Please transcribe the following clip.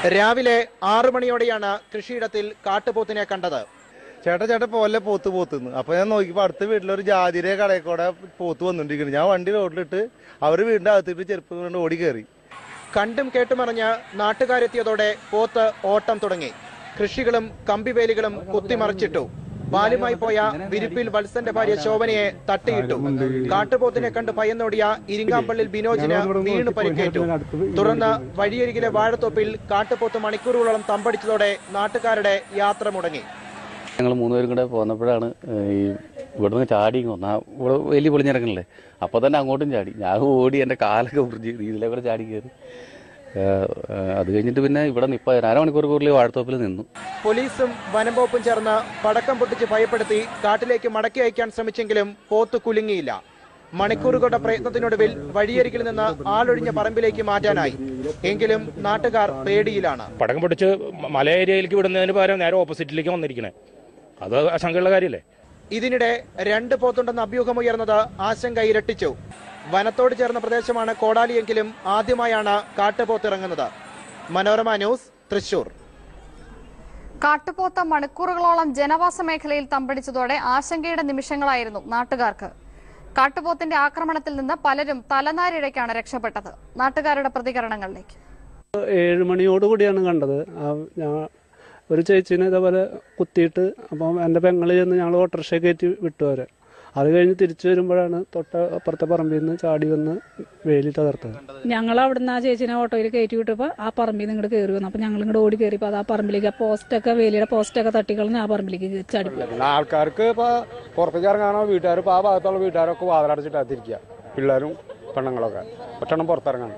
രാവിലെ 6 മണിയോടെയാണ് കൃഷിയിടത്തിൽ കാട്ടുപോത്തിനെ കണ്ടത്. ചേട്ടാ പോലെ പോത്തുന്നു. അപ്പൊ ഞാൻ നോക്കിയപ്പോ അടുത്ത വീട്ടിലൊരു ജാതിരെ കടയിൽ കൂടെ പോത്ത് വന്നോണ്ടിരിക്കുന്നു. ഞാൻ വണ്ടി റോഡിലിട്ട് അവര് വീടിന്റെ അകത്തിട്ട് ചെരുപ്പ് കൊണ്ട് ഓടി കയറി. കണ്ടും കേട്ടുമറിഞ്ഞ് നാട്ടുകാരെത്തിയതോടെ പോത്ത് ഓട്ടം തുടങ്ങി. കൃഷികളും കമ്പിവേലികളും കുത്തിമറിച്ചിട്ടു. ബാലുമായി പോയ വിരിപ്പിൽ വത്സന്റെ ഭാര്യ ശോഭനയെ തട്ടിയിട്ടു. കാട്ടുപോത്തിനെ കണ്ട് ഭയന്നോടിയ ഇരിങ്ങാപ്പള്ളിൽ ബിനോജിന് വീണു പരിക്കേറ്റു. തുടർന്ന് വഴിയരികിലെ വാഴത്തോപ്പിൽ കാട്ടുപോത്ത് മണിക്കൂറുകളോളം തമ്പടിച്ചതോടെ നാട്ടുകാരുടെ യാത്ര മുടങ്ങി. ഞങ്ങൾ 3 പേരും കൂടെ പോന്നപ്പോഴാണ് ഇവിടെ നിന്ന് ചാടി ഇവിടെ വലിയ പൊളിഞ്ഞിറങ്ങണല്ലേ. അപ്പോൾ തന്നെ അങ്ങോട്ടും ചാടി. ഞാൻ ഓടി എൻ്റെ കാലൊക്കെ മുറിഞ്ഞ് ഇതിലെ കൂടെ ചാടി കയറി. അത് കഴിഞ്ഞിട്ട് പിന്നെ ഇവിടെ അരമണിക്കൂർ കൂടുതൽ വാഴത്തോപ്പിൽ നിന്നു. പോലീസും വനം വകുപ്പും ചേർന്ന് പടക്കം പൊട്ടിച്ച് ഭയപ്പെടുത്തി കാട്ടിലേക്ക് മടക്കി അയക്കാൻ ശ്രമിച്ചെങ്കിലും പോത്ത് കുലുങ്ങിയില്ല. മണിക്കൂറുകളുടെ പ്രയത്നത്തിനൊടുവിൽ വഴിയരികിൽ നിന്ന് ആളൊഴിഞ്ഞ പറമ്പിലേക്ക് മാറ്റാനായി. എങ്കിലും നാട്ടുകാർ പേടിയിലാണ്. പടക്കം പൊട്ടിച്ച് മല ഏരിയയിലേക്ക് വിടുന്നതിന് പകരം നേരെ ഓപ്പോസിറ്റിലേക്ക് വന്നിരിക്കണേ. അത് ആശങ്കയുള്ള കാര്യമല്ലേ. ഇതിനിടെ 2 പോത്തുണ്ടെന്ന അഭ്യൂഹമുയർന്നത് ആശങ്ക ഇരട്ടിച്ചു. വനത്തോട് ചേർന്ന പ്രദേശമാണ് കോടാലിയെങ്കിലും ആദ്യമായാണ് കാട്ടുപോത്ത് ഇറങ്ങുന്നത്. മനോരമ ന്യൂസ്, തൃശൂർ. കാട്ടുപോത്ത് മണിക്കൂറുകളോളം ജനവാസ മേഖലയിൽ തമ്പടിച്ചതോടെ ആശങ്കയുടെ നിമിഷങ്ങളായിരുന്നു നാട്ടുകാർക്ക്. കാട്ടുപോത്തിന്റെ ആക്രമണത്തിൽ നിന്ന് പലരും തലനാരിഴയ്ക്കാണ് രക്ഷപ്പെട്ടത്. നാട്ടുകാരുടെ പ്രതികരണങ്ങളിലേക്ക്. 7 മണിയോടുകൂടിയാണ് കണ്ടത്. ഒരു ചേച്ചീനെ ഇതേപോലെ കുത്തിയിട്ട് അപ്പം എൻ്റെ പെങ്ങള് ചെന്ന് ഞങ്ങൾ ഓട്ടോറിക്ഷ കയറ്റി വിട്ടു വരെ. അത് കഴിഞ്ഞ് തിരിച്ചു വരുമ്പോഴാണ് അപ്പുറത്തെ പറമ്പിൽ നിന്ന് ചാടി വന്ന് വേലി തകർത്തത്. ഞങ്ങൾ അവിടുന്ന് ആ ചേച്ചിനെ ഓട്ടോയിൽ കയറ്റി വിട്ടപ്പോൾ ആ പറമ്പിൽ നിന്ന് ഇങ്ങോട്ട് കയറി വന്നു. അപ്പം ഞങ്ങൾ ഇങ്ങോട്ട് ഓടി കയറിയപ്പോൾ അത് ആ പറമ്പിലേക്ക് പോസ്റ്റൊക്കെ വേലിയുടെ പോസ്റ്റൊക്കെ തട്ടിക്കളഞ്ഞ് ആ പറമ്പിലേക്ക് ചാടി. ആൾക്കാർക്ക് ഇപ്പോൾ പുറത്തേക്ക് ഇറങ്ങാനോ വീട്ടുകാർ ഇപ്പോൾ ആ ഭാഗത്തുള്ള വീട്ടുകാരൊക്കെ വാതിലടച്ചിട്ട് അകത്തിരിക്കുക. പിള്ളേരും പെണ്ണുങ്ങളൊക്കെ ഒറ്റണം പുറത്തിറങ്ങാൻ.